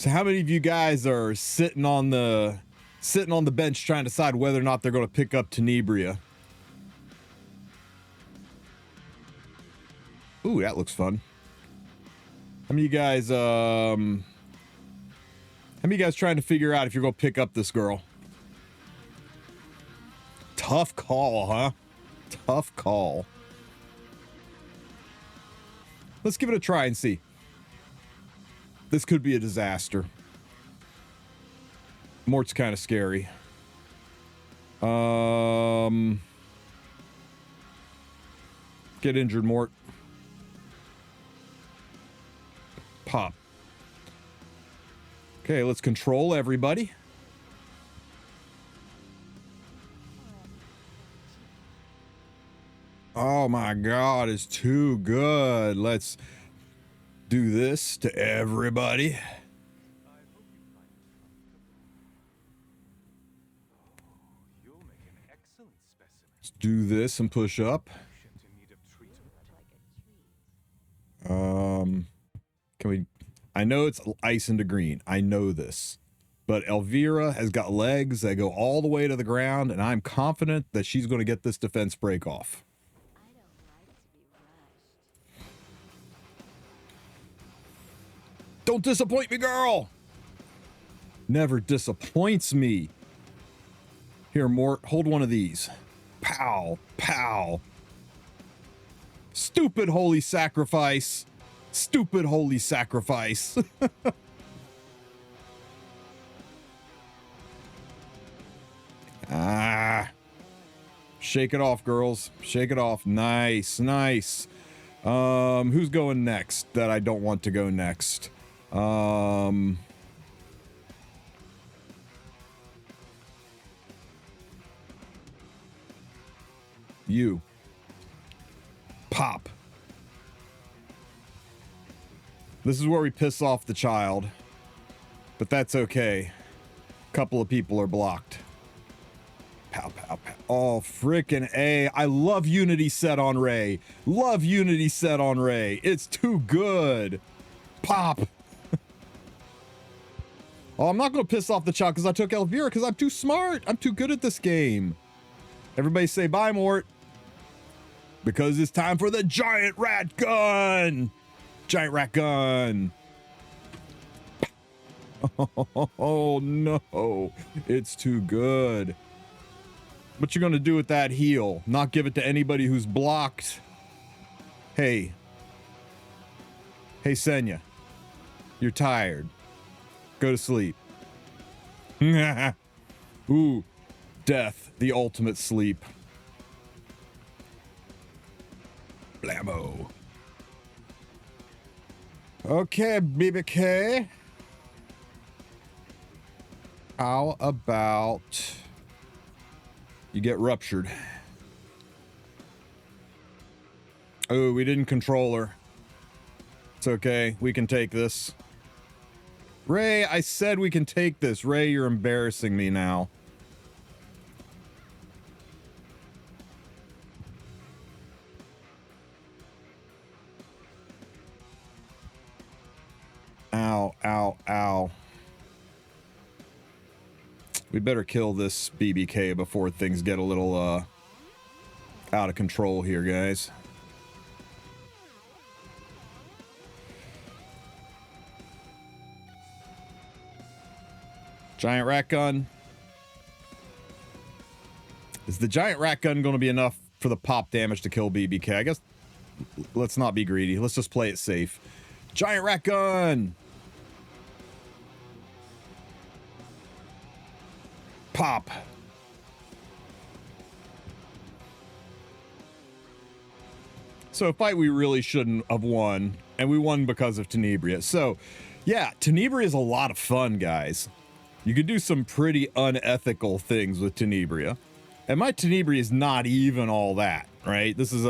So how many of you guys are sitting on the bench trying to decide whether or not they're going to pick up Tenebria? Ooh, that looks fun. How many of you guys trying to figure out if you're going to pick up this girl? Tough call, huh? Tough call. Let's give it a try and see. This could be a disaster. Mort's kind of scary. Get injured, Mort. Pop. Okay, let's control everybody. Oh my god, it's too good. Let's do this to everybody. Let's do this and push up. Can we... I know it's ice into green. I know this. But Elvira has got legs that go all the way to the ground, and I'm confident that she's going to get this defense break off. Don't disappoint me, girl! Never disappoints me. Here, Mort, hold one of these. Pow, pow. Stupid holy sacrifice. Stupid holy sacrifice. Ah. Shake it off, girls. Shake it off. Nice, nice. Who's going next that I don't want to go next? You. Pop. This is where we piss off the child. But that's okay. A couple of people are blocked. Pow, pow, pow. Oh, frickin' A. I love Unity set on Ray. Love Unity set on Ray. It's too good. Pop. Oh, I'm not going to piss off the child because I took Elvira because I'm too smart. I'm too good at this game. Everybody say bye, Mort. Because it's time for the giant rat gun. Giant rat gun. Oh, no. It's too good. What you going to do with that heal? Not give it to anybody who's blocked? Hey. Hey, Senya. You're tired. Go to sleep. Ooh. Death. The ultimate sleep. Blammo. Okay, BBK. How about you get ruptured? Oh, we didn't control her. It's okay. We can take this. Ray, I said we can take this. Ray, you're embarrassing me now. Ow, ow, ow. We better kill this BBK before things get a little, out of control here, guys. Giant rat gun. Is the giant rat gun going to be enough for the pop damage to kill BBK? I guess let's not be greedy. Let's just play it safe. Giant rat gun! Pop. So a fight we really shouldn't have won, and we won because of Tenebria. So, yeah, Tenebria is a lot of fun, guys. You could do some pretty unethical things with Tenebria. And my Tenebria is not even all that, right? This is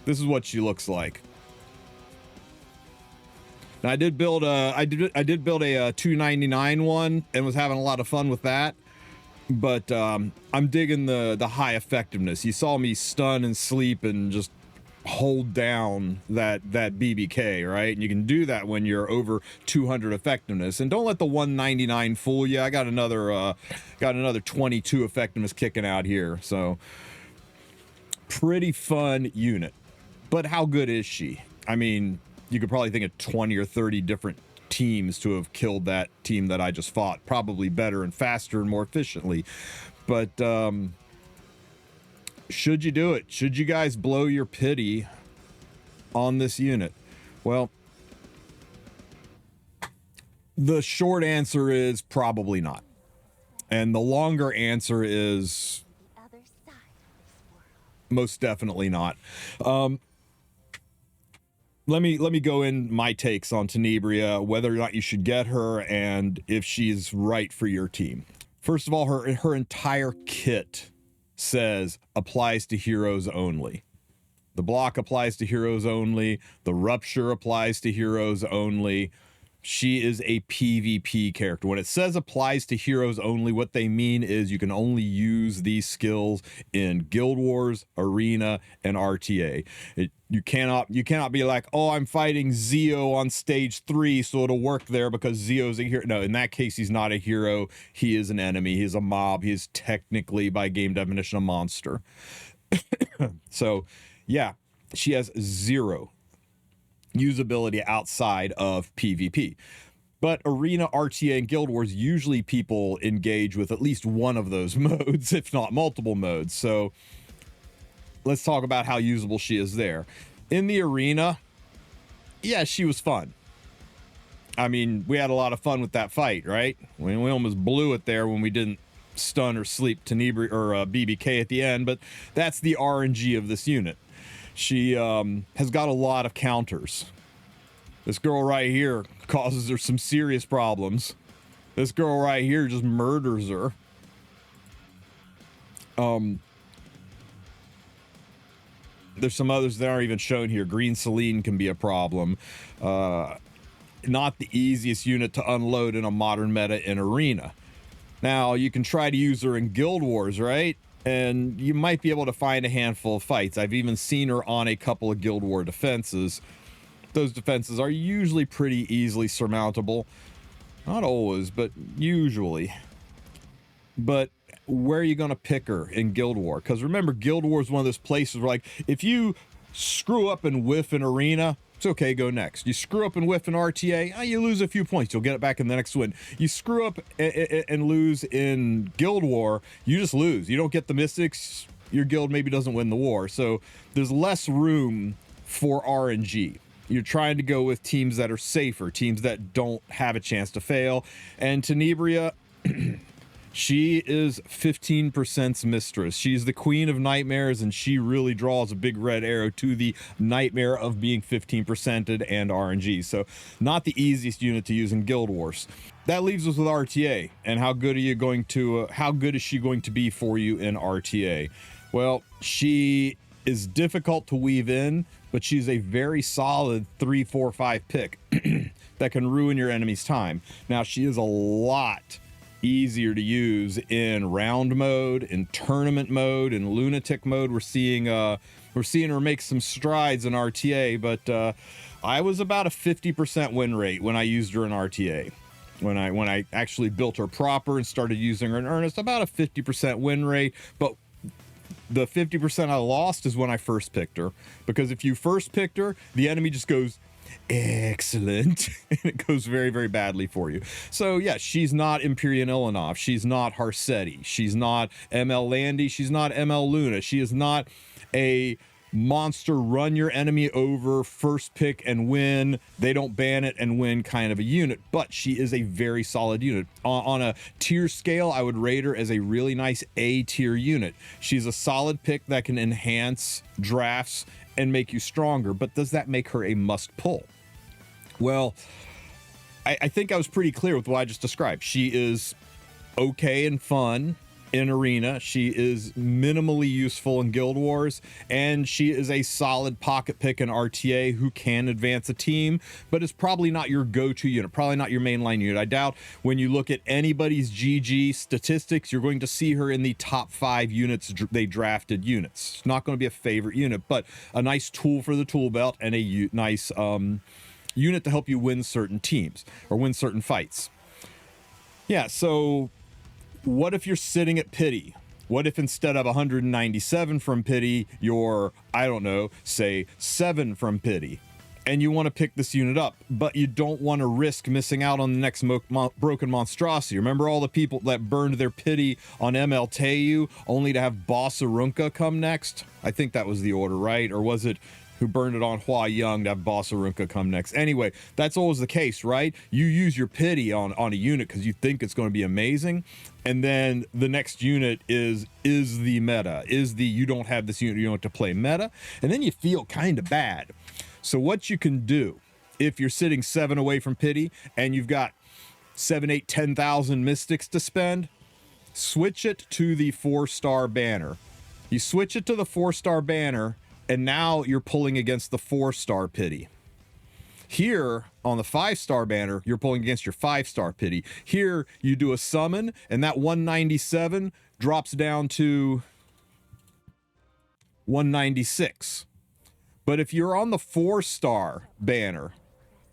what she looks like. Now I did build a I did build a 299 one and was having a lot of fun with that. But I'm digging the high effectiveness. You saw me stun and sleep and just hold down that BBK, right? And you can do that when you're over 200 effectiveness. And don't let the 199 fool you. I got another 22 effectiveness kicking out here. So pretty fun unit. But how good is she? I mean, you could probably think of 20 or 30 different teams to have killed that team that I just fought, probably better and faster and more efficiently. But should you do it? Should you guys blow your pity on this unit? Well, the short answer is probably not. And the longer answer is most definitely not. Let me go in my takes on Tenebria, whether or not you should get her, and if she's right for your team. First of all, her entire kit says applies to heroes only. The block applies to heroes only. The rupture applies to heroes only. She is a PvP character. When it says applies to heroes only, what they mean is you can only use these skills in Guild Wars, Arena, and RTA. You cannot be like, oh, I'm fighting Zeo on stage 3, so it'll work there because Zeo's a hero. No, in that case, he's not a hero. He is an enemy. He's a mob. He is technically, by game definition, a monster. So, yeah, she has zero usability outside of PvP. But Arena, RTA, and Guild Wars, usually people engage with at least one of those modes, if not multiple modes. So let's talk about how usable she is there. In the Arena, yeah, she was fun. I mean, we had a lot of fun with that fight, right? We almost blew it there when we didn't stun or sleep Tenebria or BBK at the end, but that's the RNG of this unit. She has got a lot of counters. This girl right here causes her some serious problems. This girl right here just murders her. There's some others that aren't even shown here. Green Celine can be a problem. Not the easiest unit to unload in a modern meta in Arena. Now, you can try to use her in Guild Wars, right? And you might be able to find a handful of fights. I've even seen her on a couple of Guild War defenses. Those defenses are usually pretty easily surmountable. Not always, but usually. But where are you going to pick her in Guild War? Because remember, Guild War is one of those places where, like, if you screw up and whiff in Arena, it's okay, go next. You screw up and whiff in RTA, you lose a few points. You'll get it back in the next win. You screw up and lose in Guild War, you just lose. You don't get the mystics, your guild maybe doesn't win the war. So there's less room for RNG. You're trying to go with teams that are safer, teams that don't have a chance to fail. And Tenebria, she is 15%'s mistress. She's the queen of nightmares, and she really draws a big red arrow to the nightmare of being 15%ed and RNG. So not the easiest unit to use in Guild Wars. That leaves us with RTA, and how good is she going to be for you in RTA? Well, she is difficult to weave in, but she's a very solid 3, 4, 5 pick that can ruin your enemy's time. Now, she is a lot easier to use in round mode, in tournament mode, in lunatic mode. We're seeing her make some strides in RTA, but I was about a 50% win rate when I used her in RTA. When I actually built her proper and started using her in earnest, about a 50% win rate. But the 50% I lost is when I first picked her, because if you first picked her, the enemy just goes excellent, and it goes very, very badly for you. So yeah, she's not Empyrean Ilanov, she's not Harsetti, she's not ML Landy, she's not ML Luna, she is not a monster run your enemy over, first pick and win, they don't ban it and win kind of a unit, but she is a very solid unit. On a tier scale, I would rate her as a really nice A tier unit. She's a solid pick that can enhance drafts and make you stronger, but does that make her a must pull? Well, I think I was pretty clear with what I just described. She is okay and fun. in Arena. She is minimally useful in Guild Wars, and she is a solid pocket pick in RTA who can advance a team, but is probably not your go-to unit, probably not your mainline unit. I doubt when you look at anybody's GG statistics, you're going to see her in the top 5 units they drafted units. It's not going to be a favorite unit, but a nice tool for the tool belt and a nice unit to help you win certain teams or win certain fights. Yeah, so what if you're sitting at pity? What if instead of 197 from pity, you're, I don't know, say 7 from pity? And you want to pick this unit up, but you don't want to risk missing out on the next broken monstrosity. Remember all the people that burned their pity on ML Tenebria only to have Boss Arunca come next? I think that was the order, right? Or was it who burned it on Hua Young to have Boss Arunca come next? Anyway, that's always the case, right? You use your pity on a unit because you think it's going to be amazing, and then the next unit is the meta, you don't have this unit, you don't have to play meta, and then you feel kind of bad. So what you can do if you're sitting 7 away from pity and you've got 7, 8, 10,000 mystics to spend, switch it to the 4-star banner. You switch it to the 4-star banner, and now you're pulling against the 4-star pity. Here on the 5-star banner, you're pulling against your 5-star pity. Here you do a summon, and that 197 drops down to 196. But if you're on the 4-star banner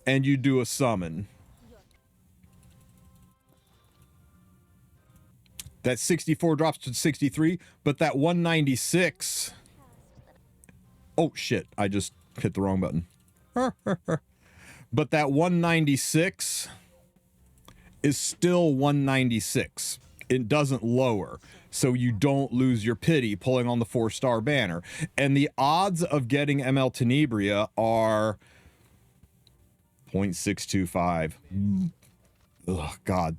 and you do a summon, that 64 drops to 63, but that 196... Oh, shit, I just hit the wrong button. But that 196 is still 196. It doesn't lower, so you don't lose your pity pulling on the 4-star banner. And the odds of getting ML Tenebria are 0.625. Oh, God.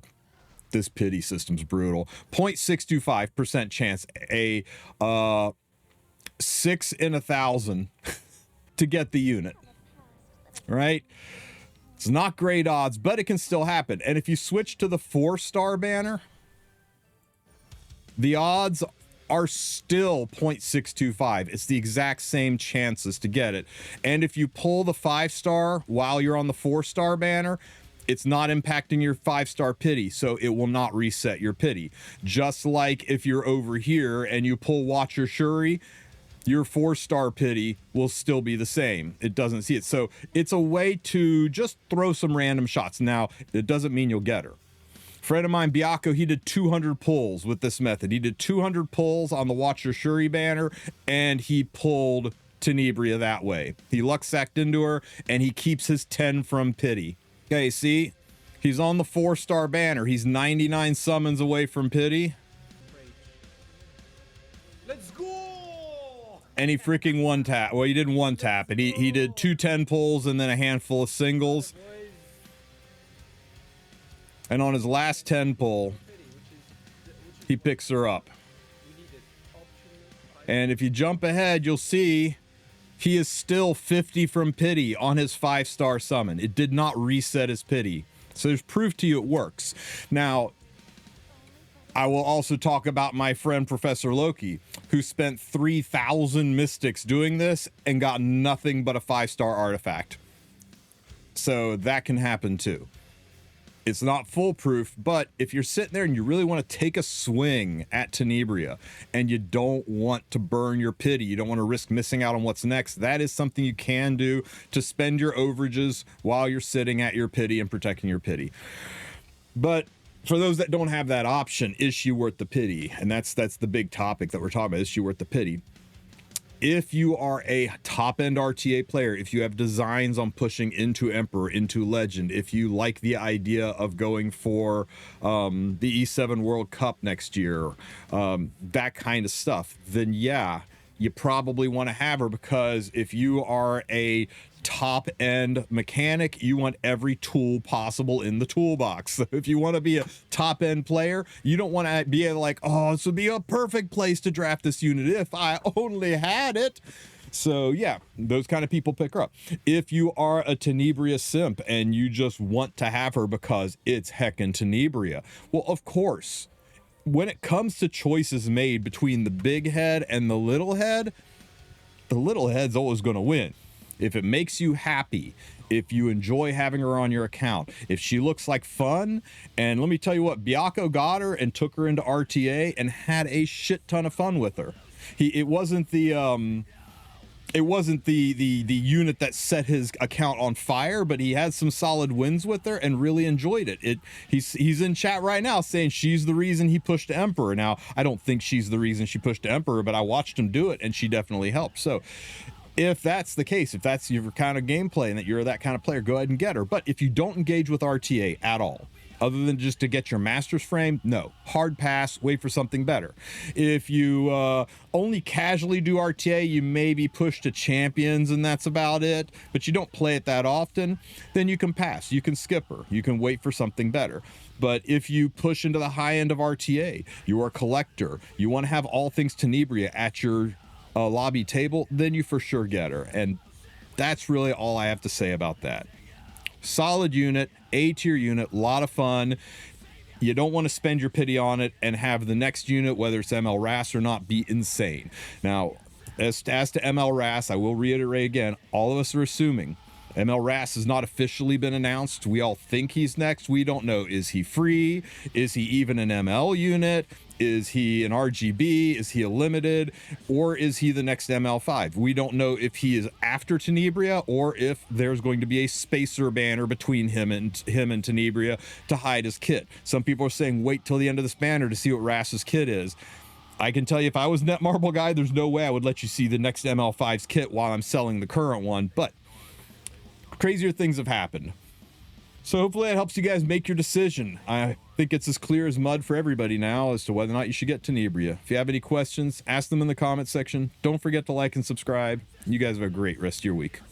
This pity system's brutal. 0.625% chance. A 6 in 1,000 to get the unit, right? It's not great odds, but it can still happen. And if you switch to the 4-star banner, the odds are still 0.625. It's the exact same chances to get it. And if you pull the 5-star while you're on the 4-star banner, it's not impacting your 5-star pity, so it will not reset your pity. Just like if you're over here and you pull Watcher Shuri, your 4-star pity will still be the same. It doesn't see it. So it's a way to just throw some random shots. Now, it doesn't mean you'll get her. Friend of mine, Baka, he did 200 pulls with this method. He did 200 pulls on the Watcher Shuri banner, and he pulled Tenebria that way. He luck sacked into her, and he keeps his 10 from pity. Okay, see? He's on the 4-star banner. He's 99 summons away from pity. Let's go! And he freaking one-tap. Well, he didn't one-tap, and he did 2 10 pulls and then a handful of singles. And on his last 10 pull, he picks her up. And if you jump ahead, you'll see he is still 50 from pity on his 5-star summon. It did not reset his pity. So there's proof to you it works. Now, I will also talk about my friend Professor Loki, who spent 3,000 mystics doing this and got nothing but a 5-star artifact. So that can happen too. It's not foolproof, but if you're sitting there and you really want to take a swing at Tenebria and you don't want to burn your pity, you don't want to risk missing out on what's next, that is something you can do to spend your overages while you're sitting at your pity and protecting your pity. But for those that don't have that option, is she worth the pity? And that's the big topic that we're talking about. Is she worth the pity? If you are a top-end RTA player, if you have designs on pushing into Emperor, into Legend, if you like the idea of going for the E7 World Cup next year, that kind of stuff, then yeah, you probably want to have her, because if you are a top-end mechanic, you want every tool possible in the toolbox. So if you want to be a top-end player, you don't want to be like, oh, this would be a perfect place to draft this unit if I only had it. So yeah, those kind of people pick her up. If you are a Tenebria simp and you just want to have her because it's heckin' Tenebria, well, of course, when it comes to choices made between the big head and the little head's always going to win. If it makes you happy, if you enjoy having her on your account, if she looks like fun, and let me tell you what, Baka got her and took her into RTA and had a shit ton of fun with her. It wasn't the unit that set his account on fire, but he had some solid wins with her and really enjoyed it. He's in chat right now saying she's the reason he pushed to Emperor. Now, I don't think she's the reason she pushed to Emperor, but I watched him do it and she definitely helped. So if that's the case, if that's your kind of gameplay and that you're that kind of player, go ahead and get her. But if you don't engage with RTA at all, other than just to get your master's frame, no, hard pass, wait for something better. If you only casually do RTA, you maybe push to champions and that's about it, but you don't play it that often, then you can pass, you can skip her, you can wait for something better. But if you push into the high end of RTA, you are a collector, you want to have all things Tenebria at your lobby table, then you for sure get her. And that's really all I have to say about that. Solid unit, A tier unit, a lot of fun. You don't want to spend your pity on it and have the next unit, whether it's ML Ras or not, be insane. Now, as to ML Ras, I will reiterate again, all of us are assuming ML Ras has not officially been announced. We all think he's next. We don't know. Is he free? Is he even an ML unit? Is he an RGB? Is he a limited? Or is he the next ML5? We don't know if he is after Tenebria or if there's going to be a spacer banner between him and Tenebria to hide his kit. Some people are saying wait till the end of this banner to see what Ras's kit is. I can tell you, if I was Netmarble guy, there's no way I would let you see the next ML5's kit while I'm selling the current one, but crazier things have happened. So hopefully that helps you guys make your decision. I think it's as clear as mud for everybody now as to whether or not you should get Tenebria. If you have any questions, ask them in the comment section. Don't forget to like and subscribe. You guys have a great rest of your week.